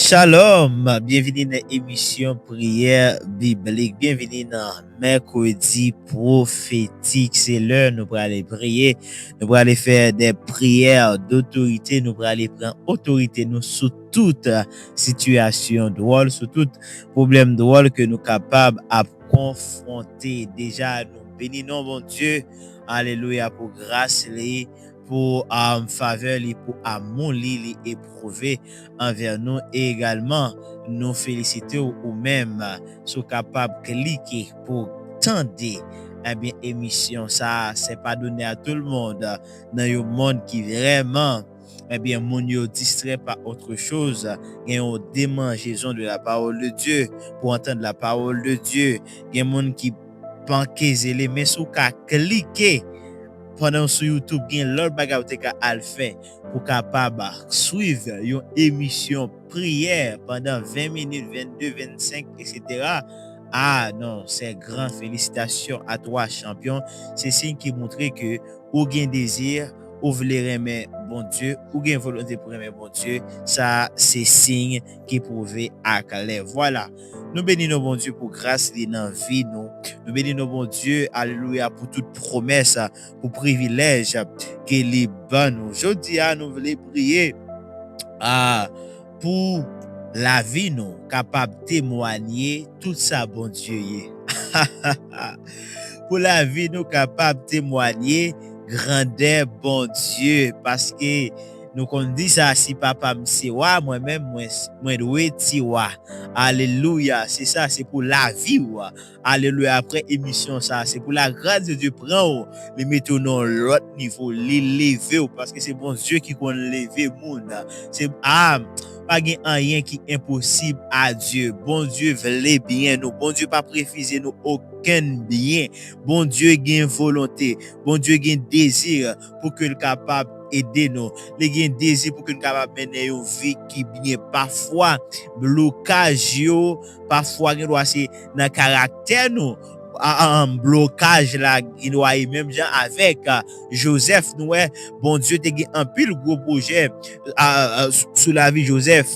Shalom, bienvenue dans l'émission Prière biblique, bienvenue dans mercredi prophétique, c'est l'heure nous pour aller prier, nous pour aller faire des prières d'autorité, nous pour aller prendre autorité nous sous toute situation drôle, sous tout problème drôle que nous capables à confronter. Déjà nous bénissons mon Dieu, alléluia pour grâce pour faveur pour amour éprouvé envers nous et également nous féliciter ou même sont capables de cliquer pour tendre émission ça c'est pas donné à tout le monde dans un monde qui vraiment mon yo distrait par autre chose et on démangeaison de la parole de Dieu pour entendre la parole de Dieu il y a monde qui panquer zélé mais sous qu'à cliquer pendant sur YouTube gen l'autre bagay ou te ka al fait pour capable suivre une émission prière pendant 20 minutes 22 25 etc. Ah non, c'est grand félicitations à toi champion, c'est signe qui montre que ou gen désir ou voulez aimer bon Dieu ou gen volonté pour aimer bon Dieu, ça c'est signe qui prouve à clair. Voilà. Nous bénissons bon Dieu pour grâce dans vie nous. Nous bénissons bon Dieu, alléluia, pour toute promesse, pour privilège que les bonnes. Aujourd'hui, nous voulons prier pour la vie nous, capable de témoigner tout ça bon Dieu. Pour la vie nous, capable de témoigner grandeur bon Dieu, parce que nous qu'on dit ça si papa me wa moi-même moi doué ti wa. Alléluia, c'est ça, c'est pour la vie wa. Alléluia, après émission ça, c'est pour la grâce de Dieu prend les mettre dans l'autre niveau, les lever parce que c'est bon Dieu qui qu'on lever monde. C'est pas rien qui est impossible à Dieu. Bon Dieu veut bien nous. Bon Dieu pas préfiser nous aucun bien. Bon Dieu gagne volonté. Bon Dieu gagne désir pour que le capable aider nous. Les gagne désir pour que nous capable mener une vie qui bien parfois blocage yo, parfois il doit c'est dans caractère nous. Un blocage là il doit même gens avec Joseph nous bon Dieu te gen un pile gros projet sous la vie Joseph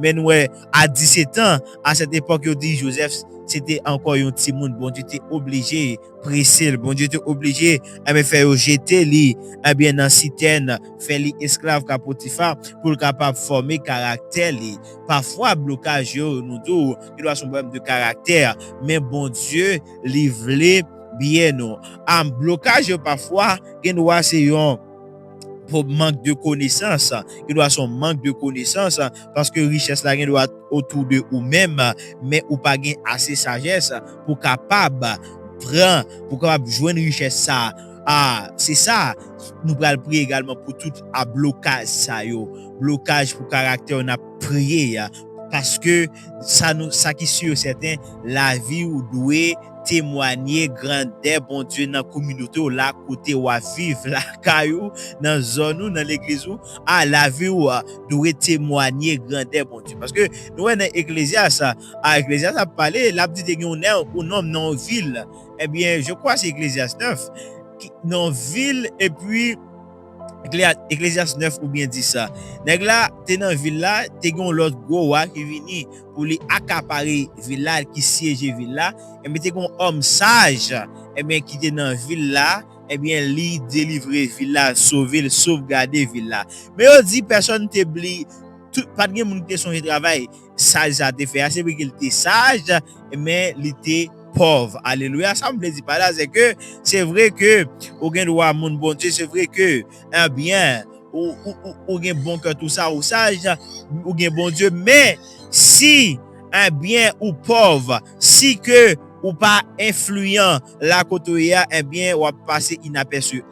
mais nous à 17 ans à cette époque il dit Joseph c'était encore un petit monde bon Dieu était obligé presser bon Dieu était obligé à faire jeter lui bien dans citerne faire lui esclave à Potiphar pour le capable former caractère lui parfois blocage nous dit il doit son problème de caractère mais bon Dieu livrer bien nous en blocage parfois il doit c'est pour manque de connaissance, il doit son manque de connaissance parce que richesse là doit autour de ou même mais ou pas gain assez sagesse pour capable prendre pour capable joindre richesse ça. Ah, c'est ça. Nous allons prier également pour tout à blocage ça yo, blocage pour caractère on a prié parce que ça qui sûr certain la vie ou doué témoigner grandeur bon Dieu dans la communauté ou là côté ou à vivre la caillou dans zone ou dans l'église ou à la vie ou doit témoigner grandeur bon Dieu parce que nous dans Ecclésiaste à Ecclésiaste a parlé l'a dit on est un homme dans ville eh bien je crois c'est Ecclésiaste 9 dans ville et puis Ecclésiaste 9 ou bien dit ça. Nèg là, t'es dans ville là, t'es gon l'autre gros qui vini pour lui accaparer ville là qui siège ville là, et bien t'es gon homme sage et bien qui était dans ville là, et bien lui délivrer ville là, sauver, sauvegarder ville là. Mais on dit personne t'oublie tout pas de monde qui son travail sage ça te fait, c'est vrai qu'il était sage mais il était pauvre. Alléluia. Ça me dit pas là, c'est que c'est vrai que au gain droit mon bon Dieu, c'est vrai que bien ou gain bon cœur tout ça ou sage ou gain bon Dieu, mais si un bien ou pauvre, si que ou pas influent la côté eh bien ou passer inaperçu.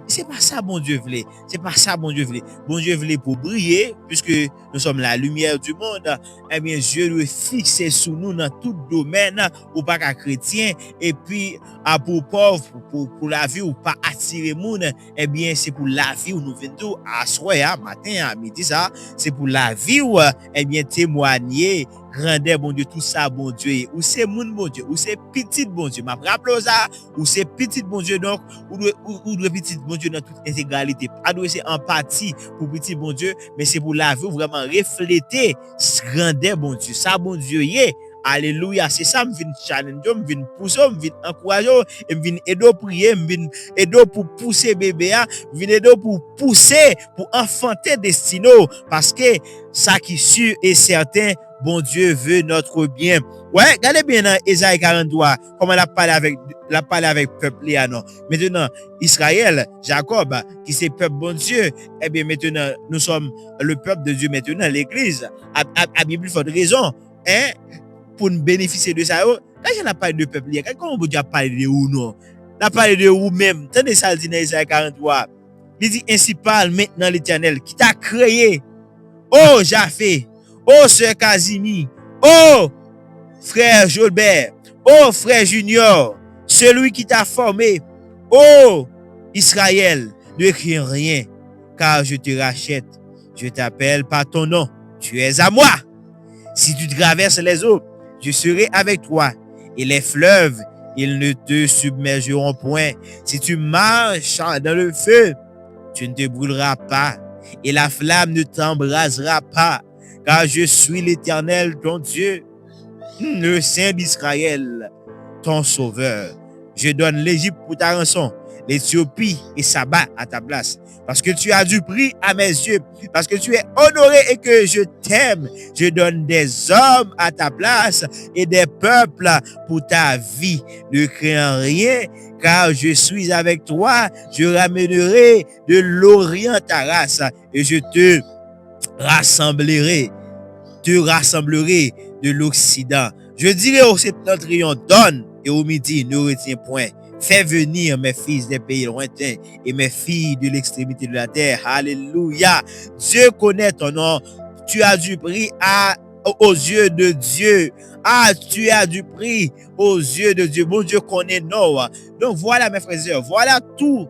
C'est pas ça bon Dieu voulait. C'est pas ça bon Dieu voulait. Bon Dieu voulait pour briller puisque nous sommes la lumière du monde. Eh bien Dieu doit fixer sur nous dans tout domaine ou pas qu'à chrétien et puis pour pauvre pour la vie ou pas attirer monde. Eh bien c'est pour la vie où nous venons à soir matin à midi ça, c'est pour la vie ou eh bien témoigner grandeur, bon Dieu, tout ça, bon Dieu, ou c'est moun, bon Dieu, ou c'est petit, bon Dieu, m'a rappelé ça, ou c'est petit, bon Dieu, donc, ou doit petit, bon Dieu, dans toute intégralité. Pas doit c'est empathie pour petit, bon Dieu, mais c'est pour la vie, vraiment refléter grandeur, bon Dieu, ça, bon Dieu, yeah. Alléluia, c'est ça, je viens challenge, je viens pousser, je viens encourager, je viens aider à prier, je viens aider pour pousser bébé, je viens aider pour pousser, pour enfanter destino, parce que ça qui est sûr et certain, bon Dieu veut notre bien. Ouais, regardez bien dans Ésaïe 43, comment il a parlé avec peuple là, non. Maintenant, Israël, Jacob, qui c'est peuple bon Dieu, eh bien maintenant, nous sommes le peuple de Dieu maintenant, l'église. A Bible faut de raison, hein, pour nous bénéficier de ça. Quand je n'ai pas de peuple, comment vous avez parlé de vous, non? On a parlé de vous-même. Tenez ça, dit dans Isaïe 43. Il dit, ainsi parle maintenant l'Éternel, qui t'a créé. Oh, Japhé. Oh, Sœur Casimir. Oh, frère Jolbert. Oh, frère Junior. Celui qui t'a formé. Oh, Israël. Ne crie rien, car je te rachète. Je t'appelle par ton nom. Tu es à moi. Si tu traverses les eaux, je serai avec toi. Et les fleuves, ils ne te submergeront point. Si tu marches dans le feu, tu ne te brûleras pas. Et la flamme ne t'embrasera pas. Car je suis l'Éternel, ton Dieu, le Saint d'Israël, ton Sauveur. Je donne l'Égypte pour ta rançon, l'Éthiopie et Saba à ta place. Parce que tu as du prix à mes yeux, parce que tu es honoré et que je t'aime. Je donne des hommes à ta place et des peuples pour ta vie. Ne crains rien, car je suis avec toi. Je ramènerai de l'Orient ta race et je te rassemblerai de l'Occident. Je dirai au septentrion, donne, et au midi, ne retiens point. Fais venir mes fils des pays lointains et mes filles de l'extrémité de la terre. Alléluia. Dieu connaît ton nom. Tu as du prix aux yeux de Dieu. Ah, tu as du prix aux yeux de Dieu. Mon Dieu connaît nous. Donc voilà, mes frères et sœurs, voilà toutes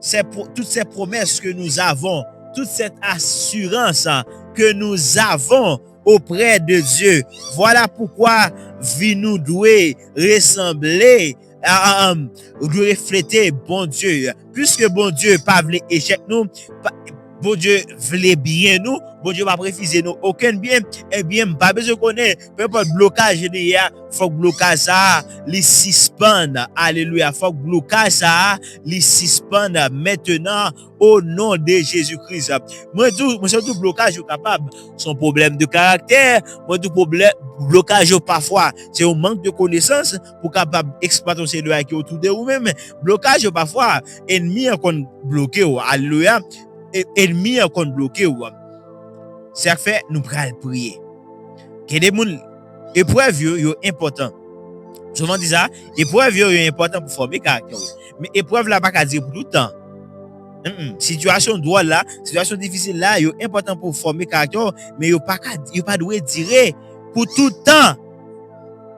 ces promesses que nous avons, toute cette assurance que nous avons auprès de Dieu. Voilà pourquoi vie nous doit ressembler, doit refléter bon Dieu. Puisque bon Dieu pas voulu échec nous, bon Dieu voulait bien nous, bon Dieu va refuser nous aucun bien, eh bien, pas besoin de connaître, peu importe blocage il faut que blocage ça, les suspendre, alléluia, faut que blocage ça, les suspendre maintenant au nom de Jésus-Christ. Moi tout blocage capable, son problème de caractère, moi tout problème blocage parfois, c'est un manque de connaissance pour capable exploiter ces deux qui autour de vous-même, blocage parfois ennemi qu'on bloqué, alléluia. Ennemi qu'on bloqué ou ça fait nous pral prier que des moun épreuve yo important souvent dit ça épreuve yo important pour former caractère mais épreuve là pas qu'à dire pour tout le temps situation drôle là situation difficile là yo important pour former caractère mais yo pas doit dire pour tout le temps.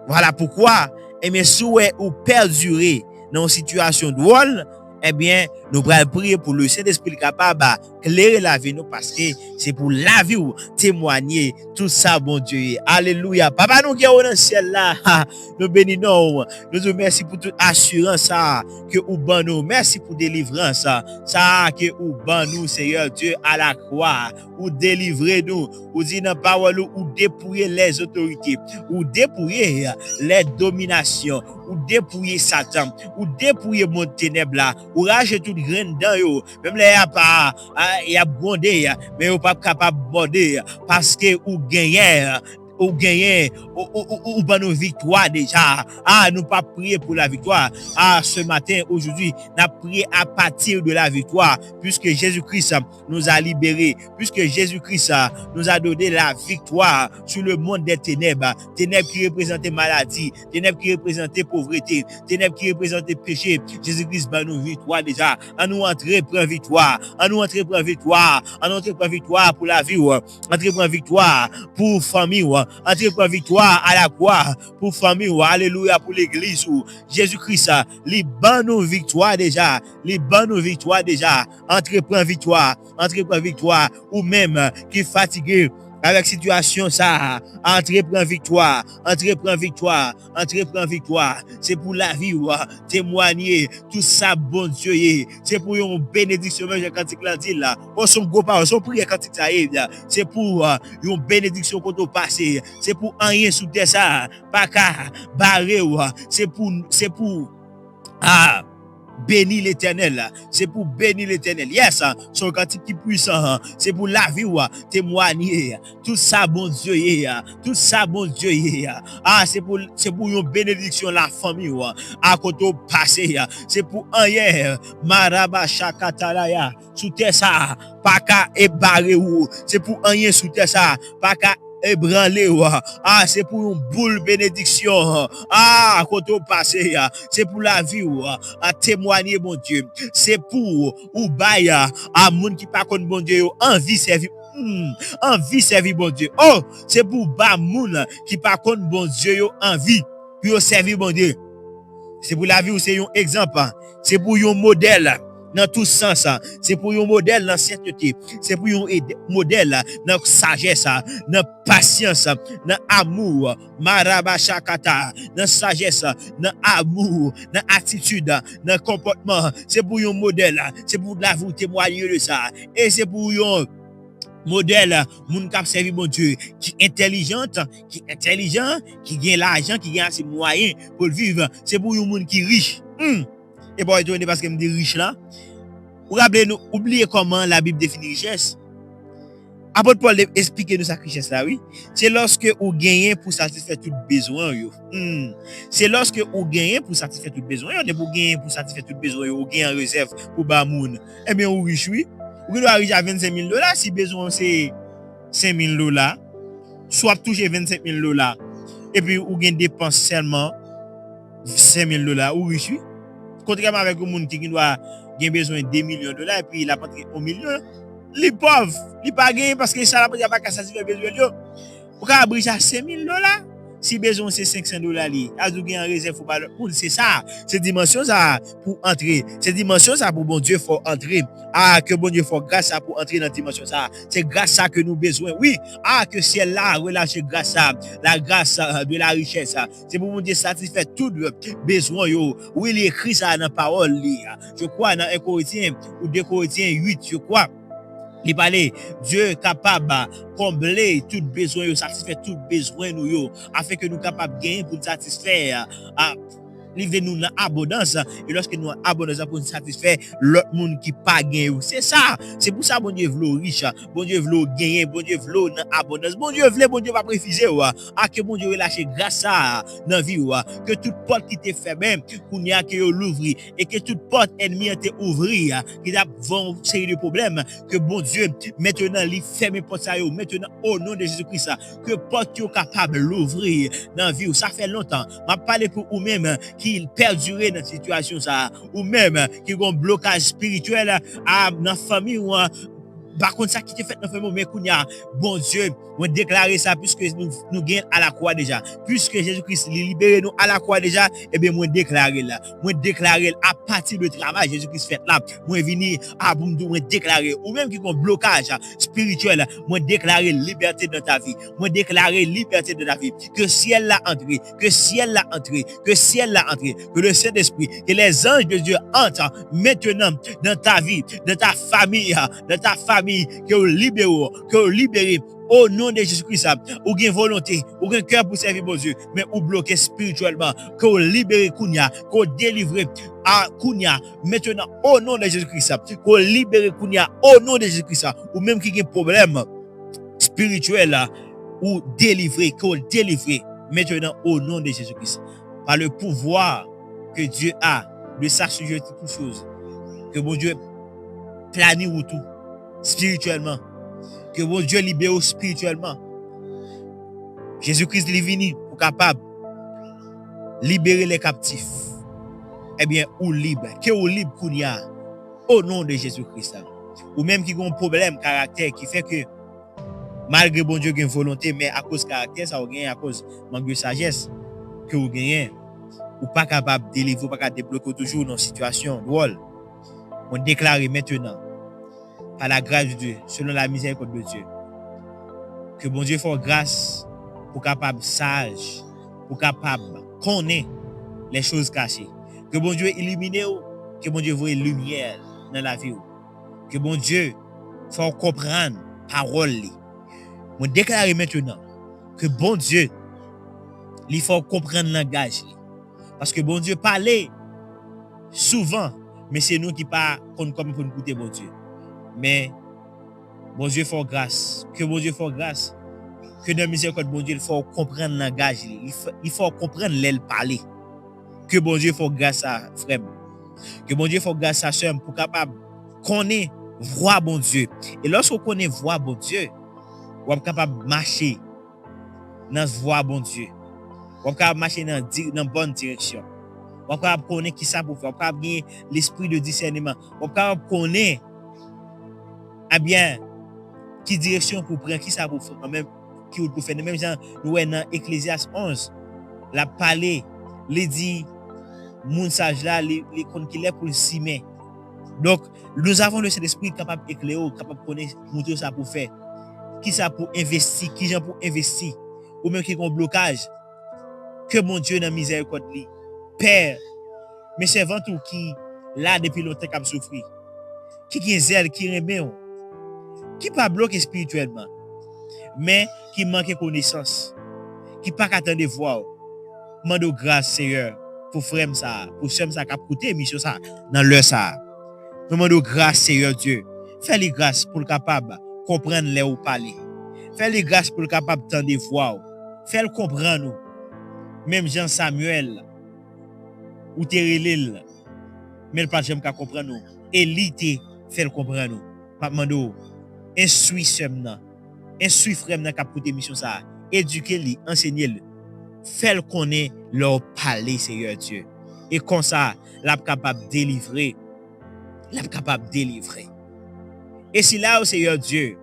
Voilà pourquoi et mes souhaits ou perdurer dans une situation drôle, eh bien, nous allons prier pour le Saint-Esprit capable d'éclairer la vie nous parce que c'est pour la vie ou témoigner tout ça, bon Dieu. Alléluia. Papa, nous qui sommes dans le ciel là, nous bénissons. Nous te merci pour toute assurance que vous ban nous. Merci pour délivrance. Ça que vous ban nous, Seigneur Dieu, à la croix. Ou délivrer nous. Ou dit dans la parole, ou dépouiller les autorités. Ou dépouiller les dominations. Ou dépouiller Satan. Ou dépouiller mon ténèbre là. Ou racheter toute graine dans yo. Même là, il y a bondé, mais vous pas capable de border parce que vous gagnez. Ou ban nos victoires déjà. Ah, nous pas prier pour la victoire. Ah, ce matin, aujourd'hui, nous avons prié à partir de la victoire, puisque Jésus-Christ nous a libérés, puisque Jésus-Christ nous a donné la victoire sur le monde des ténèbres. Ténèbres qui représentent maladie, ténèbres qui représentent pauvreté, ténèbres qui représentent péché. Jésus-Christ ban nos victoires déjà. À nous entrer prendre victoire. À nous entrer prendre victoire. À nous entrer prendre victoire pour la vie. Entrer prendre victoire pour famille. Entrer pour victoire à la croix pour famille, alléluia, pour l'église, Jésus-Christ, les bonnes victoires déjà, entrer pour victoire, ou même qui fatigué, avec situation ça, entreprend victoire, entreprend victoire, entreprend victoire. C'est pour la vie, témoigner tout ça, bon Dieu, c'est pour une bénédiction, même quand il dit là, son gros parole, son prière quand il arrive là, c'est pour une bénédiction qu'on doit passer, c'est pour rien sous terre ça, pas qu'à barrer, c'est pour bénir l'éternel, c'est pour bénir l'éternel. Yes, son cantique qui puissant, c'est pour la vie, témoigner. Tout ça, bon Dieu, tout ça, bon Dieu, c'est pour une bénédiction, la famille, à côté passé, c'est pour un hier, Maraba Shakatalaya, sous terre ça, pas qu'à ébarrer, c'est pour un hier sous terre ça, pas qu'à ébranler, c'est pour une boule bénédiction, quand on passe, c'est pour la vie, à témoigner, mon Dieu, c'est pour ou baya, à moun qui pas contre bon Dieu, envie servir. Envie servir bon Dieu. Oh, c'est pour ba moun qui pas contre bon Dieu, envie pour servir bon Dieu. C'est pour la vie où c'est un exemple, c'est pour un modèle dans tout sens, c'est pour un modèle dans sainteté, c'est pour un modèle dans sagesse, dans patience, dans amour, marabashakata, dans sagesse, dans amour, dans attitude, dans comportement, c'est pour un modèle, c'est pour la vie témoigner de ça, et c'est pour un modèle moun k'ap servi bon Dieu qui intelligent, qui gagne l'argent, qui gagne assez moyens pour vivre, c'est pour un monde qui riche. Et pas étonné parce que me dit riche là. Vous rappelez nous oubliez comment la Bible définit richesse. Apôtre Paul explique nous sa richesse là, oui. C'est lorsque vous gagnez pour satisfaire tout besoin yo. C'est lorsque vous gagnez pour satisfaire tout besoin, on est pour gagner pour satisfaire tout besoin, vous gagnez en réserve pour ba moun. Eh bien vous riche oui. Vous doit arriver à $25,000 si besoin c'est $5,000. Soit toucher $25,000 et puis vous gagnez dépense seulement $5,000 ou riche oui. Contrairement avec un monde qui doit gagner besoin de $2 millions et puis il a pas $1 million, les pauvres, ils pas gagner parce que ça n'a pas qu'à satisfaire besoin yo. Pour qu'à briser à $5,000 si besoin c'est $500 li, a dû gagner en réserve pour pas c'est ça, c'est dimension ça pour entrer, c'est dimension ça pour bon Dieu faut entrer. Que bon Dieu faut grâce ça pour entrer dans dimension ça. C'est grâce ça que nous besoin. Oui, que ciel là relâcher grâce ça, la grâce de la richesse. C'est pour bon Dieu satisfaire tout besoin yo. Oui, il écrit ça dans parole li. Je crois dans 1 Corinthiens ou 2 Corinthiens 8, je crois. Il parlait, Dieu est capable de combler tout besoin, satisfaire tout besoin nous, afin que nous capables de gagner pour satisfaire, livrer-nous dans l'abondance. Et lorsque nous avons abondance pour nous satisfaire, l'autre monde qui pas gagné. C'est ça. C'est pour ça, bon Dieu veut riche, bon Dieu veut gagner, bon Dieu veut dans l'abondance. Bon Dieu va préciser, que bon Dieu lâcher grâce à dans la vie, que toute porte qui t'est fermée, qu'on y a que l'ouvrir, et que toute porte ennemie t'est ouvrir, qui a une série de problèmes, que bon Dieu, maintenant, il ferme porte ça, maintenant, au nom de Jésus-Christ, que porte est capable de l'ouvrir dans la vie. Ça fait longtemps. Je parle pour vous-même, qui perdurer dans cette situation ça ou même qui ont un blocage spirituel dans la famille ou par contre ça qui te fait dans famille mais kounya bon Dieu on déclarer ça puisque nous gagnons à la croix déjà puisque Jésus-Christ libéré nous à la croix déjà et bien moi déclarer là moi déclarer à partir du travail Jésus-Christ fait là moi venir à boumdou moi déclarer ou même qui ont un blocage spirituel moi déclarer liberté dans ta vie moi déclarer liberté dans ta vie que ciel l'a entré que ciel l'a entré que ciel l'a entré que le Saint-Esprit que les anges de Dieu entrent maintenant dans ta vie dans ta famille que vous libérez au nom de Jésus-Christ, ou gain volonté, ou gain cœur pour servir mon Dieu, mais ou bloqué spirituellement, que vous libérez Kounia, que vous délivrez à Kounia, maintenant au nom de Jésus-Christ, que vous libérez Kounia au nom de Jésus-Christ, ou même qui a un problème spirituel, ou délivrez, que vous délivrez maintenant au nom de Jésus-Christ, par le pouvoir que Dieu a de s'assurer toutes choses, que mon Dieu planifie ou tout spirituellement. Que mon Dieu libère spirituellement. Jésus-Christ est venu pour capable libérer les captifs. Eh bien, ou libre. Que ou libre qu'on y a au nom de Jésus-Christ. Ou même qui a un problème caractère qui fait que malgré bon Dieu a une volonté, mais à cause de caractère, ça a gagné à cause manque de sagesse que vous gagnez. Ou pas capable de délivrer, pas capable de débloquer toujours dans une situation drôle. On déclare maintenant par la grâce de Dieu, selon la miséricorde de Dieu, Que bon Dieu fasse grâce pour capable sage, pour capable connaître les choses cachées. Que bon Dieu illumine ou, que bon Dieu voie lumière dans la vie ou. Que bon Dieu fasse comprendre parole li. Moi déclarer maintenant que bon Dieu il faut comprendre le langage li. Parce que bon Dieu parlait souvent, mais c'est nous qui pas comme pour nous écouter bon Dieu. Mais bon Dieu fasse grâce, que bon Dieu fasse grâce. Que dans miséricorde bon Dieu il faut comprendre le langage li. Il faut comprendre l'aile parler. Que bon Dieu fasse grâce à frère. Que bon Dieu fasse grâce à sœur pour capable connaître voix bon Dieu. Et lorsqu'on connaît voix bon Dieu, on est capable de marcher dans voix bon Dieu. On est capable de marcher dans la bonne direction. On est capable de connaître qui ça pour faire. On est capable de gagner l'esprit de discernement. On est capable de connaître eh bien qui direction pour prendre, qui ça pour faire. Même qui pour faire. Même genre nous dans Ecclésiaste 11, la parler, les dit moun sage là, les compte qu'il est pour le cimer. Donc nous avons le Saint-Esprit capable d'éclairer, capable de connaître montrer ça pour faire. Qui ça pour investir, qui gens pour investir, ou même qui ont blocage. Que mon Dieu dans miséricorde li, Père, mes servants tout qui là depuis longtemps qui souffrir, qui zèle, qui remet, qui pas bloqué spirituellement, mais qui manque connaissance, qui pas attendre voir. Mande grâce Seigneur pour frère ça, pour soeur ça qui a coûté mission ça dans l'heure ça. Demande grâce Seigneur Dieu. Fais-lui grâce pour le capable comprendre les ou parler. Fais-lui grâce pour le capable d'entendre voir. Fais-le comprendre. Même Jean Samuel ou Terelil, mais le pas jamais comprendre nous. Élite fait le comprendre. Pas mando instruis semna. Instruis frère dans cap côté mission ça. Éduquez-le, enseignez-le. Fais-le connaître leur parler Seigneur Dieu. Et comme ça, l'a capable de délivrer. L'a capable de délivrer. Et si là au Seigneur Dieu,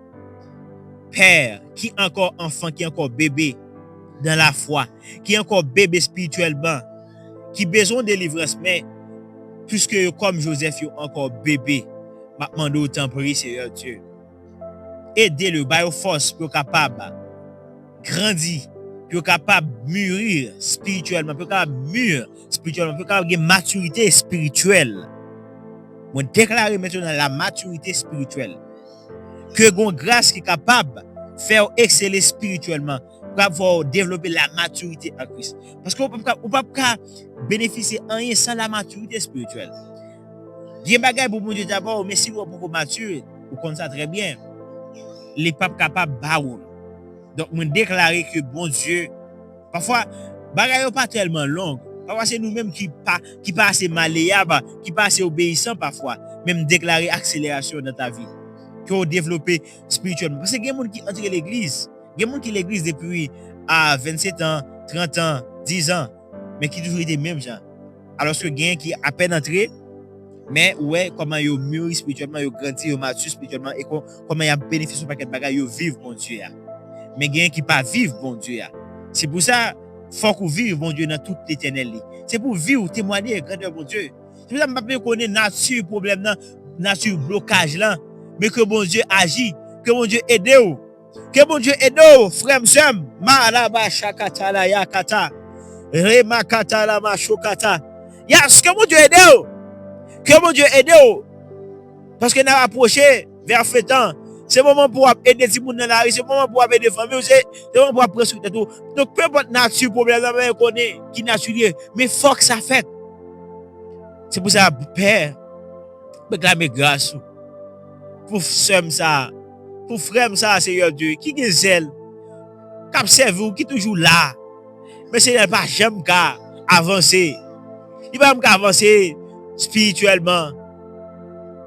Père, qui est encore enfant, qui est encore bébé dans la foi, qui est encore bébé spirituellement, qui a besoin de délivrance, mais puisque comme Joseph est encore bébé, maintenant nous t'en prie, Seigneur Dieu. Aidez-le, baillez force pour capable grandir, pour capable mûrir spirituellement, pour capable mûrir spirituellement, pour capable avoir maturité spirituelle. Je déclare maintenant la maturité spirituelle. Que gon grâce qui est capable de faire exceller spirituellement, pour pouvoir développer la maturité en Christ. Parce qu'on ne peut pas bénéficier de rien sans la maturité spirituelle. Bien bagay pour mon Dieu d'abord, mais si vous êtes mature, vous connaissez ça très bien. Les papes capables de baoul. Donc, je déclare que bon Dieu, parfois, bagay pas tellement long. Parfois, c'est nous-mêmes qui pas assez malléables, qui pas assez obéissants parfois. Même déclarer accélération dans ta vie. Que vous développez spirituellement. Parce que il y a des gens qui entrent l'église. Il y a des gens qui l'église depuis à 27 ans, 30 ans, 10 ans, mais qui toujours été même gens. Alors que il y a qui à peine entré, mais ouais, comment ils mûri spirituellement, ils grandi, ils mature spirituellement, et comment ils bénéficient de paquet de bagages, ils vivent bon Dieu. Mais il y a qui pas vivent bon Dieu. C'est pour ça faut qu'on vive bon Dieu dans toute l'éternel. C'est pour vivre, témoigner grandeur bon Dieu. C'est pour ça que je connais nature problème là, nature blocage là, mais que bon Dieu agit, que bon Dieu aide ou. Que bon Dieu aide ou, frère m'sem, malaba shakata la yakata. Rema kata la ma shokata. Yes, que bon Dieu aide ou. Que mon Dieu aide ou. Parce que nous approché vers ce temps. C'est le moment pour aider les gens dans la rue. C'est le moment pour aider les familles. C'est le moment pour prendre sur tout. Donc, peu importe nature, problème, on connaît qui naturel. Mais il faut que ça fait. C'est pour ça, Père, réclamer grâce pour frère ça. Pour frère ça, Seigneur Dieu, qui est zèle, qui observe, qui est toujours là. Mais Seigneur, pas jamais avancer. Il va pas avancer spirituellement,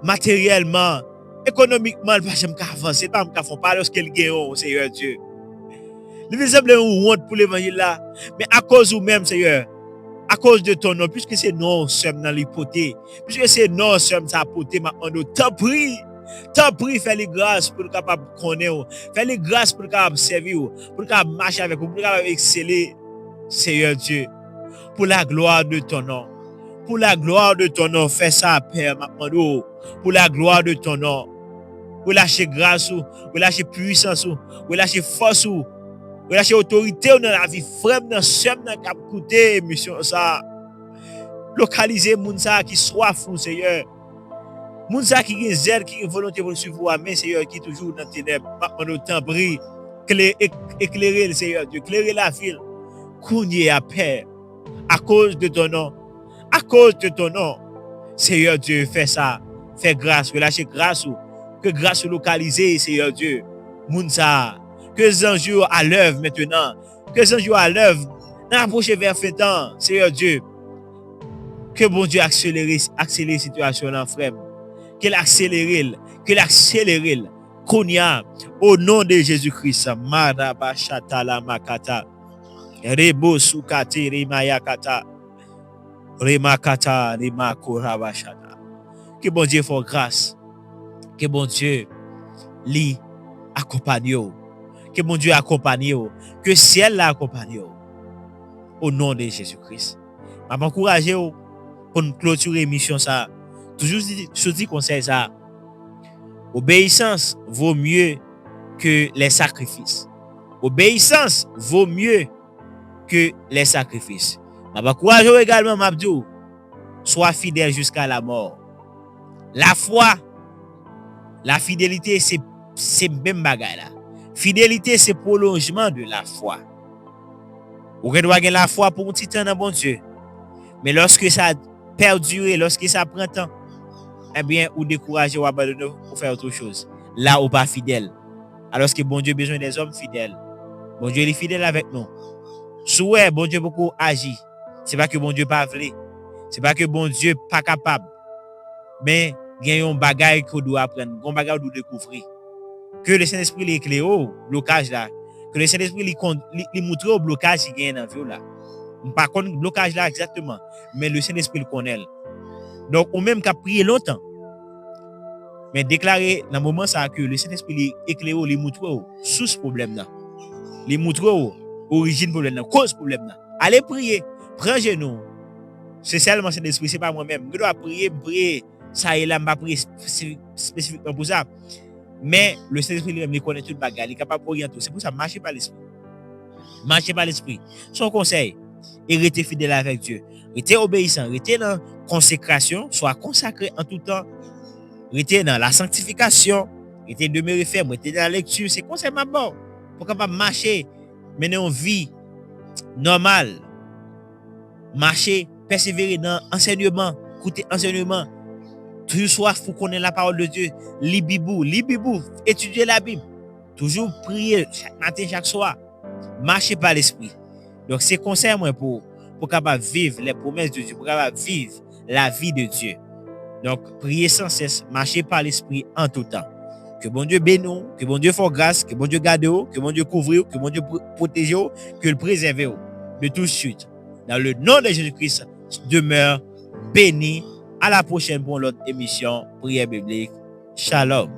matériellement, économiquement, pas jamais avancer, pas faire parler ce qu'il gagne, Seigneur Dieu. Il nous semble une honte pour l'évangile là, mais à cause de vous-même, Seigneur, à cause de ton nom, puisque c'est non sommes dans l'hypothèse, puisque c'est non sommes à porter, maintenant nous t'en prie, fais les grâces pour le capable de connaître, fais les grâces pour le capable de servir, pour le capable de marcher avec vous, pour le capable d'exceller, Seigneur Dieu, pour la gloire de ton nom. Pour la gloire de ton nom, fais ça, Père, maintenant. Pour la gloire de ton nom. relâcher grâce, relâcher puissance, relâcher force, relâcher autorité dans la vie frère dans somme dans cap écouter mission ça. Localiser moun ça qui soif ou Seigneur. Moun ça qui gen zèle, qui gen volonté pour suivre vous, mais Seigneur qui toujours dans ténèbres, en autant brille, éclairer le Seigneur Dieu, éclairer la ville. Kounye à Père, à cause de ton nom, à cause de ton nom, Seigneur Dieu, fais ça, fais grâce, relâchez grâce, que grâce localisée, Seigneur Dieu, moun ça, que les anges à l'œuvre maintenant, que les anges à l'œuvre, dans la prochaine vers fin temps, Seigneur Dieu, que bon Dieu accélère la situation dans frère, qu'il accélère, Kounia, au nom de Jésus-Christ, Marabashata la makata, Rebo sukate remayakata, remakata remakorabashata. Que bon Dieu fasse grâce, que bon Dieu li accompagne, que bon Dieu accompagne, que ciel la accompagne, au nom de Jésus-Christ. Je m'encourage pour nous clôturer l'émission ça. Toujours dit conseil ça. Obéissance vaut mieux que les sacrifices. Obéissance vaut mieux que les sacrifices. Je m'encourage également, Mabdou, sois fidèle jusqu'à la mort. La foi, la fidélité, c'est même bagaille là. Fidélité, c'est prolongement de la foi. Vous doit avoir la foi pour un petit temps dans bon Dieu. Mais lorsque ça perdure, lorsque ça prend temps, eh bien, ou décourager ou abandonner pour faire autre chose. Là, ou pas fidèle. Alors que bon Dieu a besoin des hommes fidèles. Bon Dieu est fidèle avec nous. Souhait, bon Dieu beaucoup agit. C'est pas que bon Dieu pas voulu. C'est pas que bon Dieu pas capable. Mais il y a un bagage qu'on doit apprendre, un bagage qu'on doit découvrir. Que le Saint-Esprit l'éclaire au blocage là. Que le Saint-Esprit lui montre au blocage qui gagne dans la vie là. Par contre, le blocage là exactement. Mais le Saint-Esprit le connaît. Donc, on même qu'à prier longtemps. Mais déclarer dans le moment ça que le Saint-Esprit éclaire, lui montre sous ce problème là. Lui montre origine problème là, cause problème là. Allez prier, prends genou. C'est seulement Saint-Esprit, c'est pas moi-même. Je dois prier, ça et là, je vais prier spécifiquement pour ça. Mais le Saint-Esprit lui connaît tout le bagage, il est capable d'orienter. C'est pour ça, marchez par l'esprit. Marchez par l'esprit. Son conseil, et restez fidèle avec Dieu. Restez obéissant, restez dans la consécration, soit consacré en tout temps. Restez dans la sanctification, restez demeuré ferme, restez dans la lecture. C'est conseil ma bon. Pour capable marcher, mener une vie normale. Marcher, persévérer dans l'enseignement, écouter enseignement. Toujours soif pour connaître la parole de Dieu. Libibou, étudier la Bible. Toujours prier chaque matin, chaque soir. Marcher par l'esprit. Donc, c'est conseil moi pour capable vivre les promesses de Dieu, pour capable vivre la vie de Dieu. Donc, prier sans cesse, marcher par l'esprit en tout temps. Que bon Dieu bénisse, que bon Dieu fasse grâce, que bon Dieu garde, que bon Dieu couvre, que bon Dieu protège, que le préserve de tout suite. Dans le nom de Jésus-Christ, demeure béni. À la prochaine pour l'autre émission Prière biblique. Shalom.